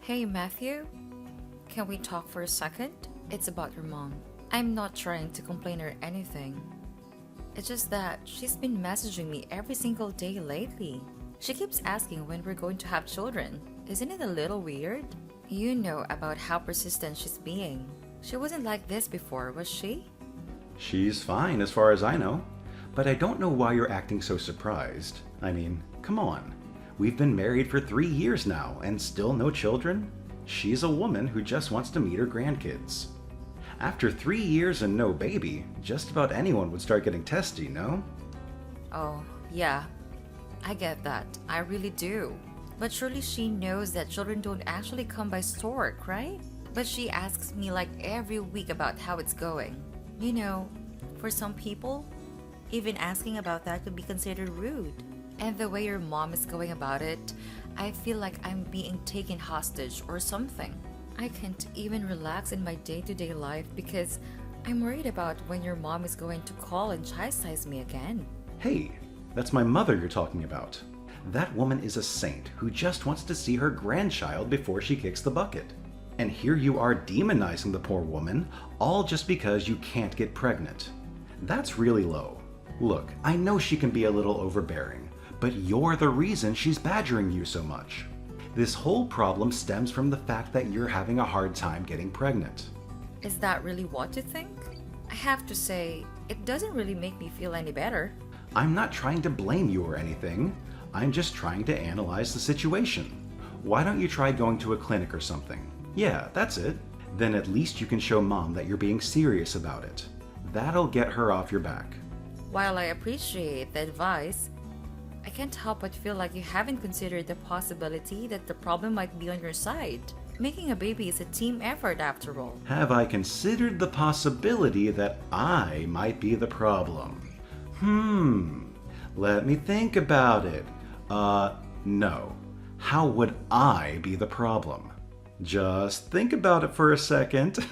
Hey Matthew, can we talk for a second? It's about your mom. I'm not trying to complain or anything. It's just that she's been messaging me every single day lately. She keeps asking when we're going to have children. Isn't it a little weird? You know about how persistent she's being. She wasn't like this before, was she? She's fine as far as I know. But I don't know why you're acting so surprised. I mean, come on. We've been married for 3 years now and still no children? She's a woman who just wants to meet her grandkids. After 3 years and no baby, just about anyone would start getting testy, no? Oh, yeah. I get that. I really do. But surely she knows that children don't actually come by stork, right? But she asks me like every week about how it's going. You know, for some people, even asking about that could be considered rude. And the way your mom is going about it, I feel like I'm being taken hostage or something. I can't even relax in my day-to-day life because I'm worried about when your mom is going to call and chastise me again. Hey, that's my mother you're talking about. That woman is a saint who just wants to see her grandchild before she kicks the bucket. And here you are demonizing the poor woman, all just because you can't get pregnant. That's really low. Look, I know she can be a little overbearing, but you're the reason she's badgering you so much. This whole problem stems from the fact that you're having a hard time getting pregnant. Is that really what you think? I have to say, it doesn't really make me feel any better. I'm not trying to blame you or anything. I'm just trying to analyze the situation. Why don't you try going to a clinic or something? Yeah, that's it. Then at least you can show mom that you're being serious about it. That'll get her off your back. While I appreciate the advice, I can't help but feel like you haven't considered the possibility that the problem might be on your side. Making a baby is a team effort after all. Have I considered the possibility that I might be the problem? Let me think about it. No. How would I be the problem? Just think about it for a second.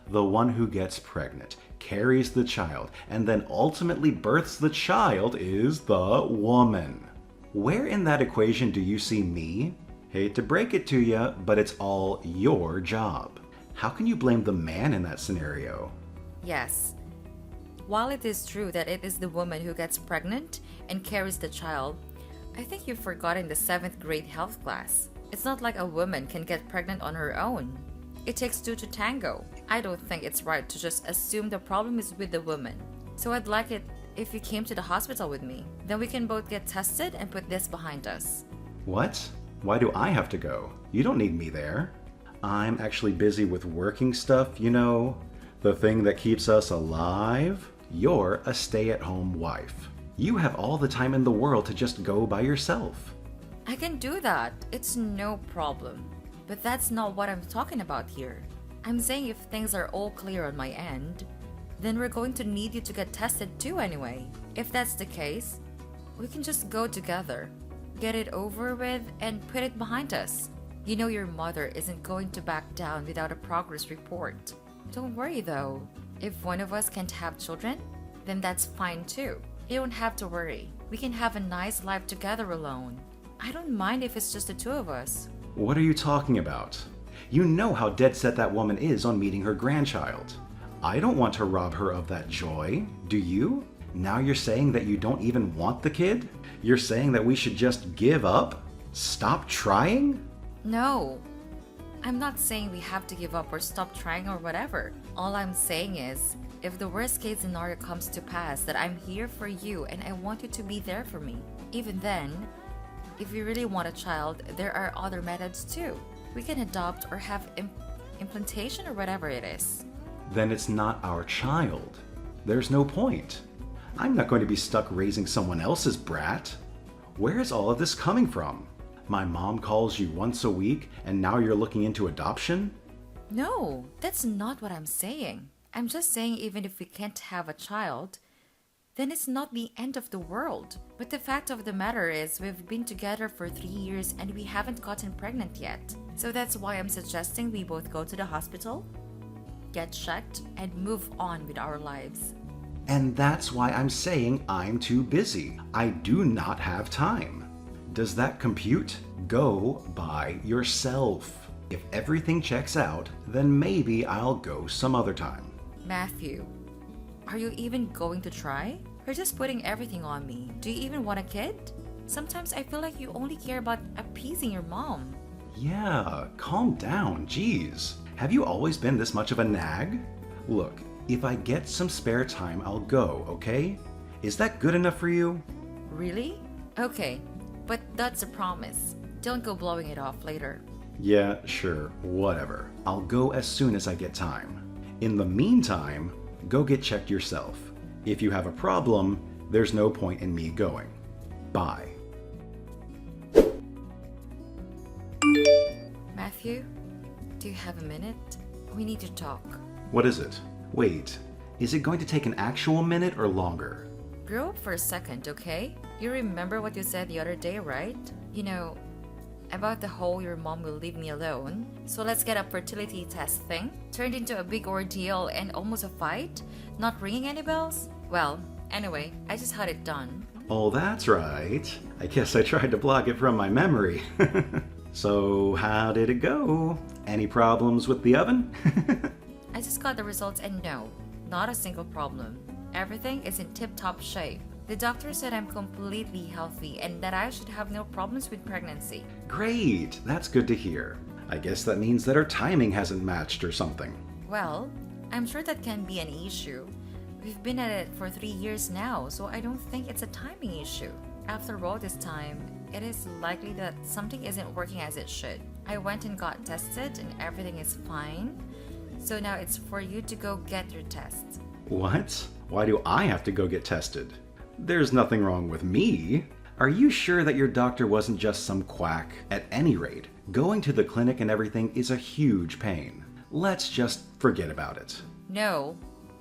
The one who gets pregnant, carries the child, and then ultimately births the child is the woman. Where in that equation do you see me? Hate to break it to you, but it's all your job. How can you blame the man in that scenario? Yes. While it is true that it is the woman who gets pregnant and carries the child, I think you've forgotten the 7th grade health class. It's not like a woman can get pregnant on her own. It takes two to tango. I don't think it's right to just assume the problem is with the woman. So I'd like it if you came to the hospital with me. Then we can both get tested and put this behind us. What? Why do I have to go? You don't need me there. I'm actually busy with working stuff, you know. The thing that keeps us alive. You're a stay-at-home wife. You have all the time in the world to just go by yourself. I can do that. It's no problem. But that's not what I'm talking about here. I'm saying if things are all clear on my end, then we're going to need you to get tested too anyway. If that's the case, we can just go together, get it over with, and put it behind us. You know your mother isn't going to back down without a progress report. Don't worry though. If one of us can't have children, then that's fine too. You don't have to worry. We can have a nice life together alone. I don't mind if it's just the two of us. What are you talking about? You know how dead set that woman is on meeting her grandchild. I don't want to rob her of that joy. Do you? Now you're saying that you don't even want the kid? You're saying that we should just give up? Stop trying? No. I'm not saying we have to give up or stop trying or whatever. All I'm saying is, if the worst case scenario comes to pass, that I'm here for you and I want you to be there for me. Even then, if you really want a child, there are other methods too. We can adopt or have implantation or whatever it is. Then it's not our child. There's no point. I'm not going to be stuck raising someone else's brat. Where is all of this coming from? My mom calls you once a week and now you're looking into adoption? No, that's not what I'm saying. I'm just saying even if we can't have a child, then it's not the end of the world. But the fact of the matter is we've been together for 3 years and we haven't gotten pregnant yet. So that's why I'm suggesting we both go to the hospital, get checked, and move on with our lives. And that's why I'm saying I'm too busy. I do not have time. Does that compute? Go by yourself. If everything checks out, then maybe I'll go some other time. Matthew, are you even going to try? You're just putting everything on me. Do you even want a kid? Sometimes I feel like you only care about appeasing your mom. Yeah, calm down, jeez. Have you always been this much of a nag? Look, if I get some spare time, I'll go, okay? Is that good enough for you? Really? Okay, but that's a promise. Don't go blowing it off later. Yeah, sure, whatever. I'll go as soon as I get time. In the meantime, go get checked yourself. If you have a problem, there's no point in me going. Bye. Matthew, do you have a minute? We need to talk. What is it? Wait, is it going to take an actual minute or longer? Grow up for a second, okay? You remember what you said the other day, right? You know, about the whole your mom will leave me alone. So let's get a fertility test thing. Turned into a big ordeal and almost a fight? Not ringing any bells? Well, anyway, I just had it done. Oh, that's right. I guess I tried to block it from my memory. So, how did it go? Any problems with the oven? I just got the results and no, not a single problem. Everything is in tip-top shape. The doctor said I'm completely healthy and that I should have no problems with pregnancy. Great, that's good to hear. I guess that means that our timing hasn't matched or something. Well, I'm sure that can be an issue. We've been at it for 3 years now, so I don't think it's a timing issue. After all this time, it is likely that something isn't working as it should. I went and got tested and everything is fine. So now it's for you to go get your test. What? Why do I have to go get tested? There's nothing wrong with me. Are you sure that your doctor wasn't just some quack? At any rate, going to the clinic and everything is a huge pain. Let's just forget about it. No,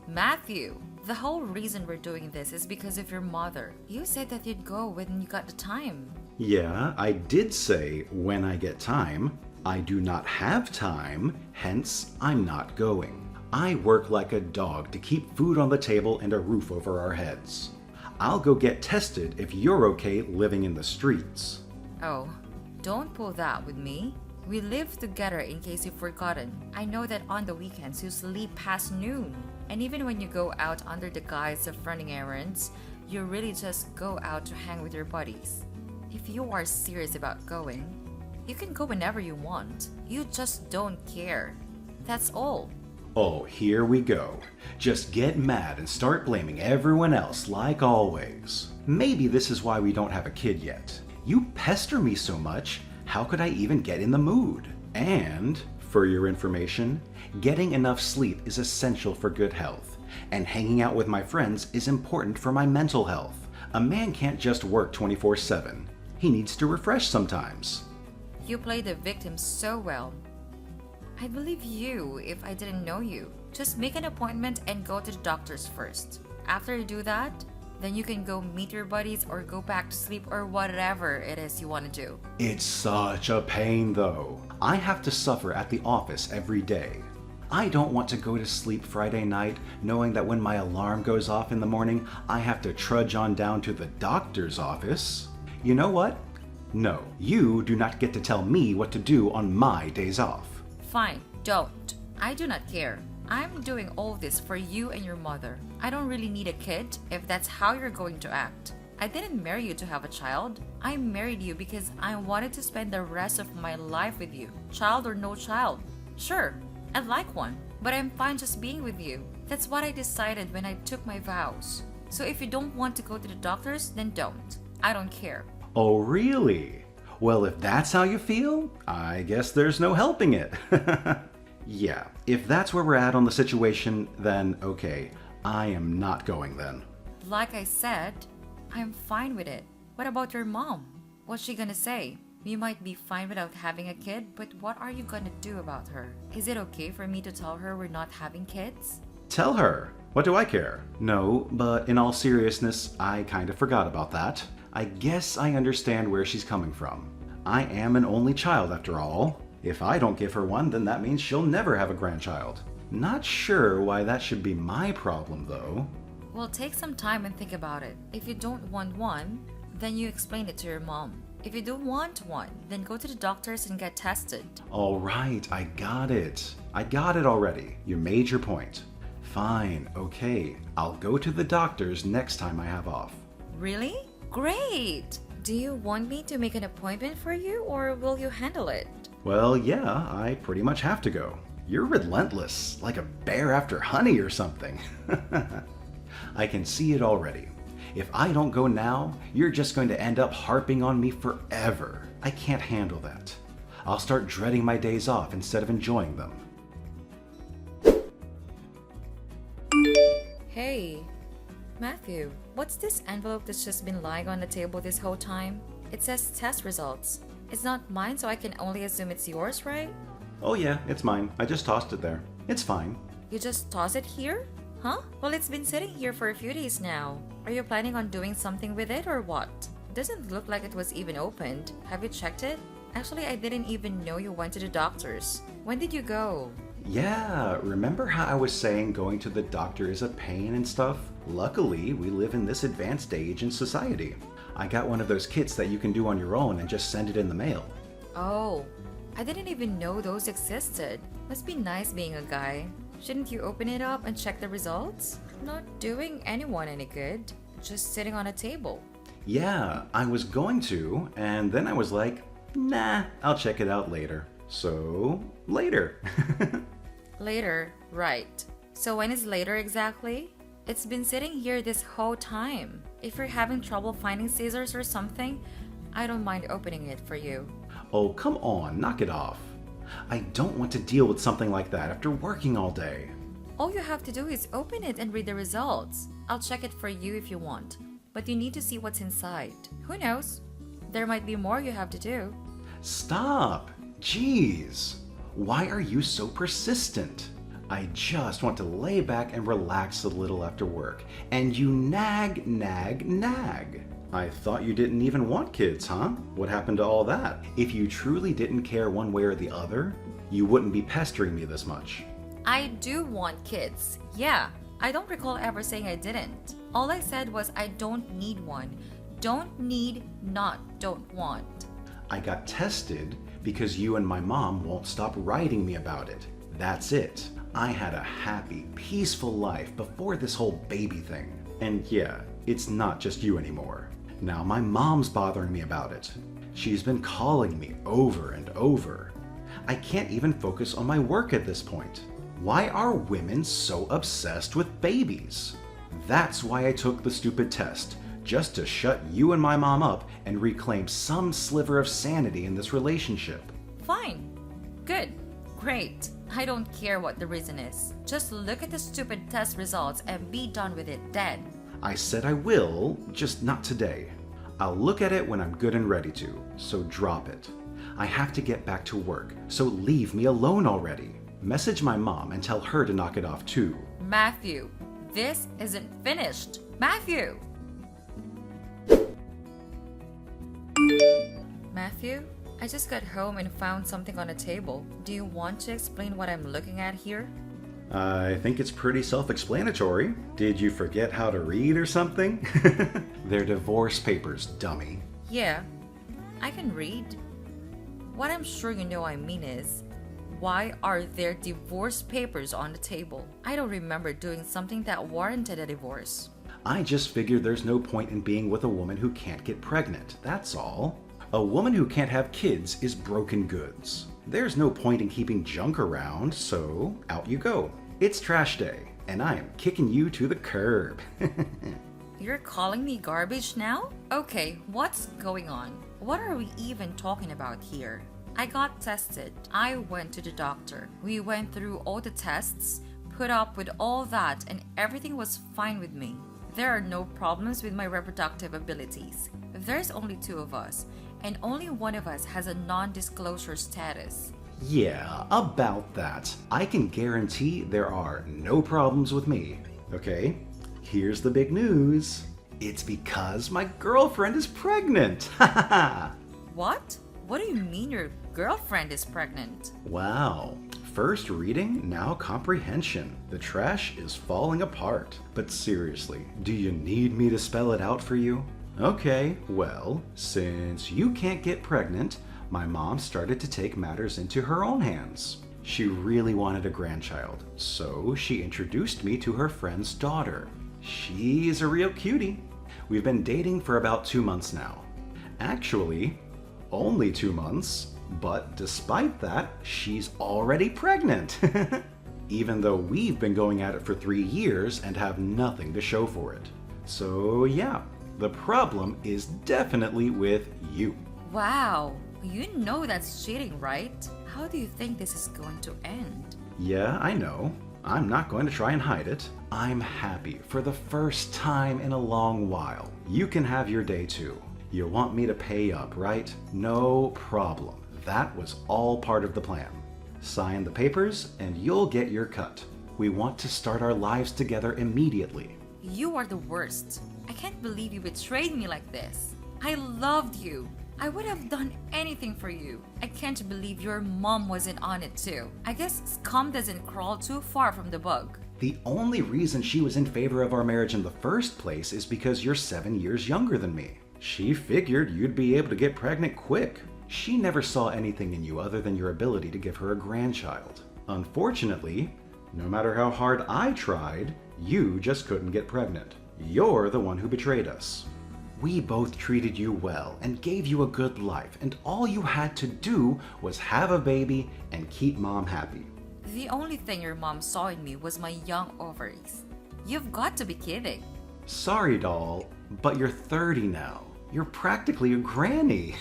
Matthew. The whole reason we're doing this is because of your mother. You said that you'd go when you got the time. Yeah, I did say when I get time. I do not have time, hence I'm not going. I work like a dog to keep food on the table and a roof over our heads. I'll go get tested if you're okay living in the streets. Oh, don't pull that with me. We live together in case you've forgotten. I know that on the weekends you sleep past noon. And even when you go out under the guise of running errands, you really just go out to hang with your buddies. If you are serious about going, you can go whenever you want. You just don't care. That's all. Oh, here we go. Just get mad and start blaming everyone else like always. Maybe this is why we don't have a kid yet. You pester me so much, how could I even get in the mood? And, for your information, getting enough sleep is essential for good health, and hanging out with my friends is important for my mental health. A man can't just work 24/7. He needs to refresh sometimes. You play the victim so well. I'd believe you if I didn't know you. Just make an appointment and go to the doctors first. After you do that, then you can go meet your buddies or go back to sleep or whatever it is you want to do. It's such a pain though. I have to suffer at the office every day. I don't want to go to sleep Friday night knowing that when my alarm goes off in the morning, I have to trudge on down to the doctor's office. You know what? No, you do not get to tell me what to do on my days off. Fine, don't. I do not care. I'm doing all this for you and your mother. I don't really need a kid if that's how you're going to act. I didn't marry you to have a child. I married you because I wanted to spend the rest of my life with you. Child or no child. Sure, I'd like one, but I'm fine just being with you. That's what I decided when I took my vows. So if you don't want to go to the doctors, then don't. I don't care. Oh, really? Well, if that's how you feel, I guess there's no helping it. Yeah, if that's where we're at on the situation, then okay, I am not going then. Like I said, I'm fine with it. What about your mom? What's she gonna say? You might be fine without having a kid, but what are you gonna do about her? Is it okay for me to tell her we're not having kids? Tell her. What do I care? No, but in all seriousness, I kind of forgot about that. I guess I understand where she's coming from. I am an only child after all. If I don't give her one, then that means she'll never have a grandchild. Not sure why that should be my problem, though. Well, take some time and think about it. If you don't want one, then you explain it to your mom. If you do want one, then go to the doctors and get tested. All right, I got it. I got it already. You made your point. Fine, okay. I'll go to the doctors next time I have off. Really? Great! Do you want me to make an appointment for you, or will you handle it? Well, yeah, I pretty much have to go. You're relentless, like a bear after honey or something. I can see it already. If I don't go now, you're just going to end up harping on me forever. I can't handle that. I'll start dreading my days off instead of enjoying them. Hey, Matthew, what's this envelope that's just been lying on the table this whole time? It says test results. It's not mine, so I can only assume it's yours, right? Oh yeah, it's mine. I just tossed it there. It's fine. You just toss it here? Huh? Well, it's been sitting here for a few days now. Are you planning on doing something with it or what? It doesn't look like it was even opened. Have you checked it? Actually, I didn't even know you went to the doctors. When did you go? Yeah, remember how I was saying going to the doctor is a pain and stuff? Luckily, we live in this advanced age in society. I got one of those kits that you can do on your own and just send it in the mail. Oh, I didn't even know those existed. Must be nice being a guy. Shouldn't you open it up and check the results? Not doing anyone any good. Just sitting on a table. Yeah, I was going to, and then I was like, nah, I'll check it out later. So, later. Later, right. So when is later exactly? It's been sitting here this whole time. If you're having trouble finding scissors or something, I don't mind opening it for you. Oh, come on, knock it off. I don't want to deal with something like that after working all day. All you have to do is open it and read the results. I'll check it for you if you want, but you need to see what's inside. Who knows? There might be more you have to do. Stop! Jeez! Why are you so persistent? I just want to lay back and relax a little after work, and you nag, nag, nag. I thought you didn't even want kids, huh? What happened to all that? If you truly didn't care one way or the other, you wouldn't be pestering me this much. I do want kids. Yeah, I don't recall ever saying I didn't. All I said was I don't need one. Don't need, not don't want. I got tested because you and my mom won't stop writing me about it. That's it. I had a happy, peaceful life before this whole baby thing. And yeah, it's not just you anymore. Now my mom's bothering me about it. She's been calling me over and over. I can't even focus on my work at this point. Why are women so obsessed with babies? That's why I took the stupid test, just to shut you and my mom up and reclaim some sliver of sanity in this relationship. Fine. Good. Great. I don't care what the reason is. Just look at the stupid test results and be done with it then. I said I will, just not today. I'll look at it when I'm good and ready to, so drop it. I have to get back to work, so leave me alone already. Message my mom and tell her to knock it off too. Matthew, this isn't finished. Matthew! Matthew, I just got home and found something on the table. Do you want to explain what I'm looking at here? I think it's pretty self-explanatory. Did you forget how to read or something? They're divorce papers, dummy. Yeah, I can read. What I'm sure you know I mean is, why are there divorce papers on the table? I don't remember doing something that warranted a divorce. I just figured there's no point in being with a woman who can't get pregnant, that's all. A woman who can't have kids is broken goods. There's no point in keeping junk around, so out you go. It's trash day, and I am kicking you to the curb. You're calling me garbage now? Okay, what's going on? What are we even talking about here? I got tested. I went to the doctor. We went through all the tests, put up with all that, and everything was fine with me. There are no problems with my reproductive abilities. There's only 2 of us, and only one of us has a non-disclosure status. Yeah, about that. I can guarantee there are no problems with me. Okay, here's the big news. It's because my girlfriend is pregnant. What? What do you mean your girlfriend is pregnant? Wow. First reading, now comprehension. The trash is falling apart. But seriously, do you need me to spell it out for you? Okay, well, since you can't get pregnant, my mom started to take matters into her own hands. She really wanted a grandchild, so she introduced me to her friend's daughter. She's a real cutie. We've been dating for about 2 months now. Actually, only 2 months, but despite that, she's already pregnant. Even though we've been going at it for 3 years and have nothing to show for it. So yeah, the problem is definitely with you. Wow, you know that's cheating, right? How do you think this is going to end? Yeah, I know. I'm not going to try and hide it. I'm happy for the first time in a long while. You can have your day too. You want me to pay up, right? No problem. That was all part of the plan. Sign the papers and you'll get your cut. We want to start our lives together immediately. You are the worst. I can't believe you betrayed me like this. I loved you. I would have done anything for you. I can't believe your mom wasn't on it too. I guess scum doesn't crawl too far from the bug. The only reason she was in favor of our marriage in the first place is because you're 7 years younger than me. She figured you'd be able to get pregnant quick. She never saw anything in you other than your ability to give her a grandchild. Unfortunately, no matter how hard I tried, you just couldn't get pregnant. You're the one who betrayed us. We both treated you well and gave you a good life, and all you had to do was have a baby and keep mom happy. The only thing your mom saw in me was my young ovaries. You've got to be kidding. Sorry, doll, but you're 30 now. You're practically a granny.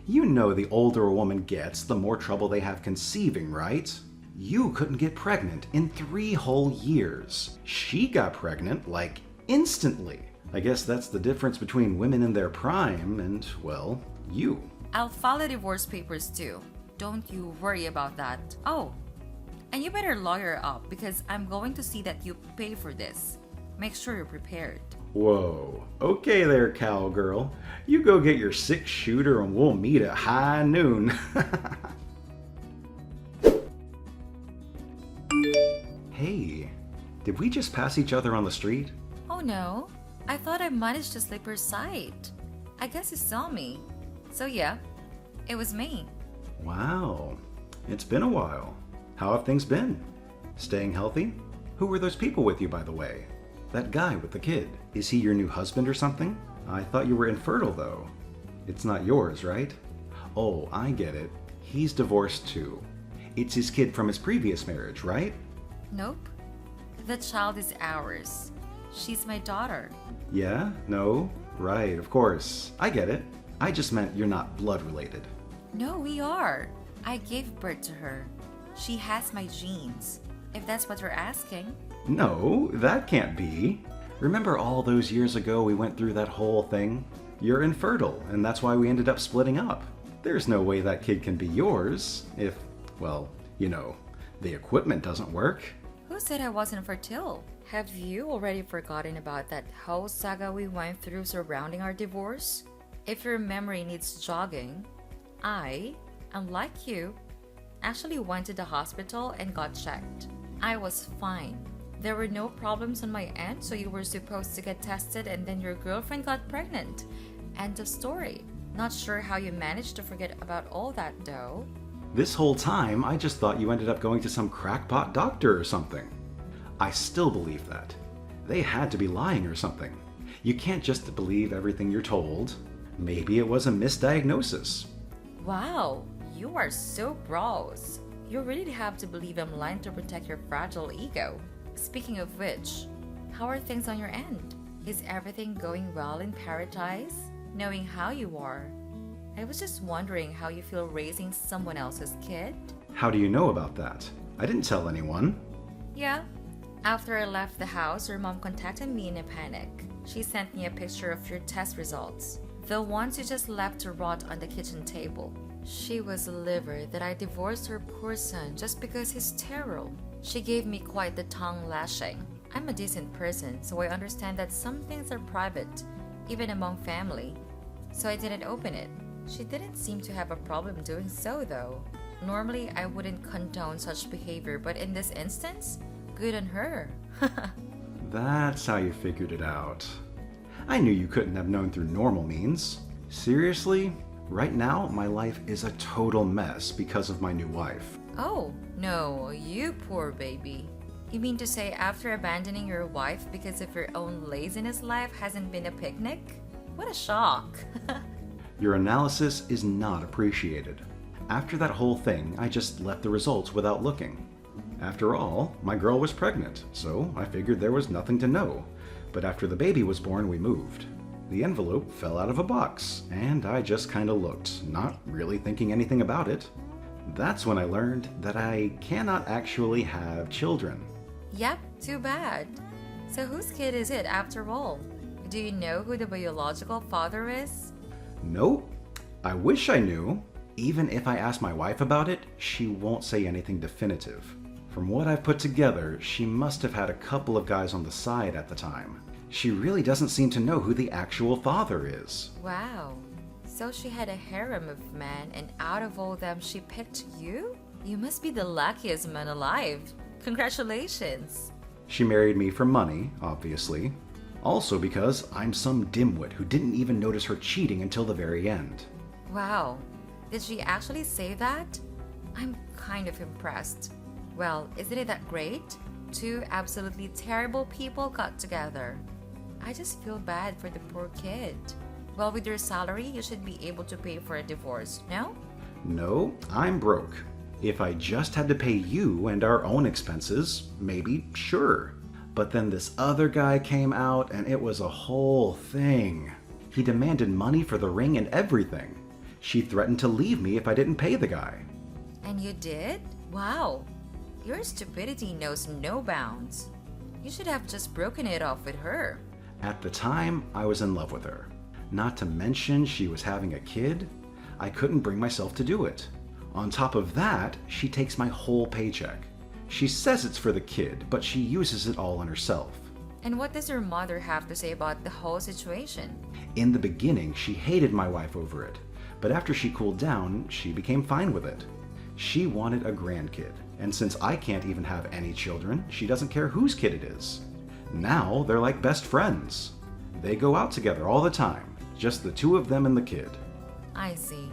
You know the older a woman gets, the more trouble they have conceiving, right? You couldn't get pregnant in 3 whole years. She got pregnant, like, instantly. I guess that's the difference between women in their prime and, well, you. I'll file the divorce papers too. Don't you worry about that. Oh, and you better lawyer up because I'm going to see that you pay for this. Make sure you're prepared. Whoa. Okay there, cowgirl. You go get your 6-shooter and we'll meet at high noon. Hey, did we just pass each other on the street? Oh no, I thought I managed to slip her sight. I guess you saw me. So yeah, it was me. Wow, it's been a while. How have things been? Staying healthy? Who were those people with you, by the way? That guy with the kid, is he your new husband or something? I thought you were infertile though. It's not yours, right? Oh, I get it. He's divorced too. It's his kid from his previous marriage, right? Nope. The child is ours. She's my daughter. Yeah? No? Right, of course. I get it. I just meant you're not blood related. No, we are. I gave birth to her. She has my genes, if that's what you're asking. No, that can't be. Remember all those years ago we went through that whole thing? You're infertile, and that's why we ended up splitting up. There's no way that kid can be yours if, well, you know, the equipment doesn't work. Who said I wasn't fertile? Have you already forgotten about that whole saga we went through surrounding our divorce? If your memory needs jogging, I, unlike you, actually went to the hospital and got checked. I was fine. There were no problems on my end, so you were supposed to get tested and then your girlfriend got pregnant. End of story. Not sure how you managed to forget about all that though. This whole time, I just thought you ended up going to some crackpot doctor or something. I still believe that. They had to be lying or something. You can't just believe everything you're told. Maybe it was a misdiagnosis. Wow, you are so gross. You really have to believe I'm lying to protect your fragile ego. Speaking of which, how are things on your end? Is everything going well in paradise? Knowing how you are, I was just wondering how you feel raising someone else's kid. How do you know about that? I didn't tell anyone. Yeah. After I left the house, your mom contacted me in a panic. She sent me a picture of your test results. The ones you just left to rot on the kitchen table. She was livid that I divorced her poor son just because he's sterile. She gave me quite the tongue lashing. I'm a decent person, so I understand that some things are private, even among family. So I didn't open it. She didn't seem to have a problem doing so though. Normally, I wouldn't condone such behavior, but in this instance, good on her. That's how you figured it out. I knew you couldn't have known through normal means. Seriously? Right now, my life is a total mess because of my new wife. Oh, no, you poor baby. You mean to say after abandoning your wife because of your own laziness, life hasn't been a picnic? What a shock. Your analysis is not appreciated. After that whole thing, I just left the results without looking. After all, my girl was pregnant, so I figured there was nothing to know. But after the baby was born, we moved. The envelope fell out of a box, and I just kinda looked, not really thinking anything about it. That's when I learned that I cannot actually have children. Yep, too bad. So whose kid is it after all? Do you know who the biological father is? Nope. I wish I knew. Even if I ask my wife about it, she won't say anything definitive. From what I've put together, she must have had a couple of guys on the side at the time. She really doesn't seem to know who the actual father is. Wow. So she had a harem of men, and out of all them, she picked you? You must be the luckiest man alive. Congratulations. She married me for money, obviously. Also because I'm some dimwit who didn't even notice her cheating until the very end. Wow. Did she actually say that? I'm kind of impressed. Well, isn't it that great? Two absolutely terrible people got together. I just feel bad for the poor kid. Well, with your salary, you should be able to pay for a divorce, no? No, I'm broke. If I just had to pay you and our own expenses, maybe, sure. But then this other guy came out and it was a whole thing. He demanded money for the ring and everything. She threatened to leave me if I didn't pay the guy. And you did? Wow. Your stupidity knows no bounds. You should have just broken it off with her. At the time, I was in love with her. Not to mention she was having a kid. I couldn't bring myself to do it. On top of that, she takes my whole paycheck. She says it's for the kid, but she uses it all on herself. And what does your mother have to say about the whole situation? In the beginning, she hated my wife over it, but after she cooled down, she became fine with it. She wanted a grandkid, and since I can't even have any children, she doesn't care whose kid it is. Now they're like best friends. They go out together all the time, just the two of them and the kid. I see.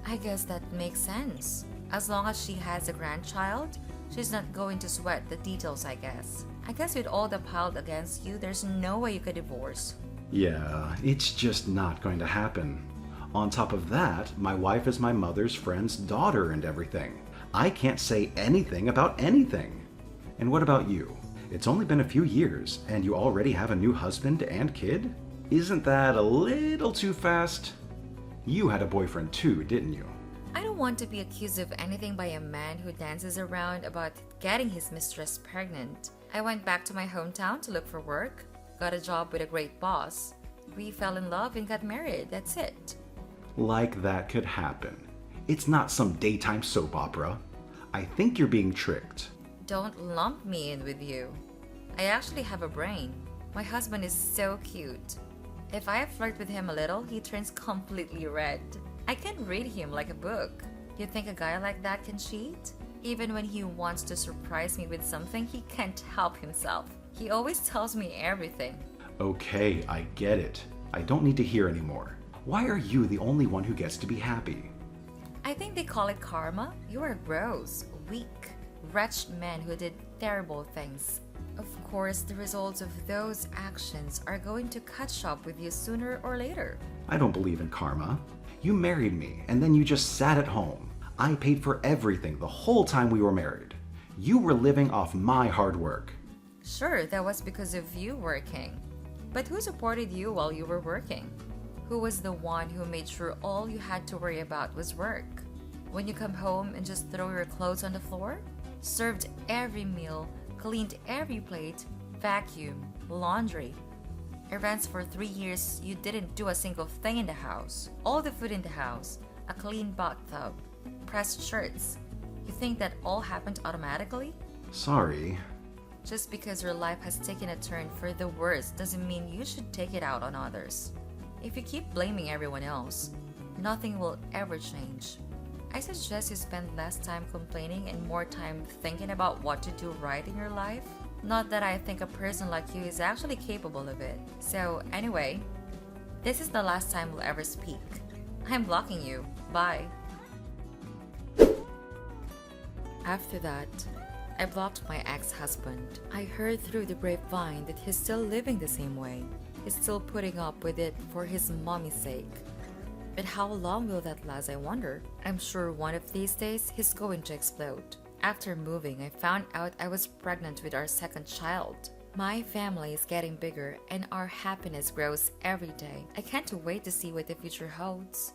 I guess that makes sense. As long as she has a grandchild, she's not going to sweat the details, I guess. I guess with all the piled against you, there's no way you could divorce. Yeah, it's just not going to happen. On top of that, my wife is my mother's friend's daughter and everything. I can't say anything about anything. And what about you? It's only been a few years, and you already have a new husband and kid? Isn't that a little too fast? You had a boyfriend too, didn't you? I don't want to be accused of anything by a man who dances around about getting his mistress pregnant. I went back to my hometown to look for work, got a job with a great boss. We fell in love and got married, that's it. Like that could happen. It's not some daytime soap opera. I think you're being tricked. Don't lump me in with you. I actually have a brain. My husband is so cute. If I flirt with him a little, he turns completely red. I can read him like a book. You think a guy like that can cheat? Even when he wants to surprise me with something, he can't help himself. He always tells me everything. Okay, I get it. I don't need to hear anymore. Why are you the only one who gets to be happy? I think they call it karma. You are gross, weak, wretched men who did terrible things. Of course, the results of those actions are going to catch up with you sooner or later. I don't believe in karma. You married me, and then you just sat at home. I paid for everything the whole time we were married. You were living off my hard work. Sure, that was because of you working. But who supported you while you were working? Who was the one who made sure all you had to worry about was work? When you come home and just throw your clothes on the floor? Served every meal, cleaned every plate, vacuum, laundry. Errands for 3 years, you didn't do a single thing in the house. All the food in the house, a clean bathtub, pressed shirts. You think that all happened automatically? Sorry. Just because your life has taken a turn for the worse doesn't mean you should take it out on others. If you keep blaming everyone else, nothing will ever change. I suggest you spend less time complaining and more time thinking about what to do right in your life. Not that I think a person like you is actually capable of it. So anyway, This is the last time we'll ever speak. I'm blocking you. Bye. After that, I blocked my ex-husband. I heard through the grapevine that he's still living the same way. He's still putting up with it for his mommy's sake. But how long will that last, I wonder? I'm sure one of these days he's going to explode. After moving, I found out I was pregnant with our second child. My family is getting bigger and our happiness grows every day. I can't wait to see what the future holds.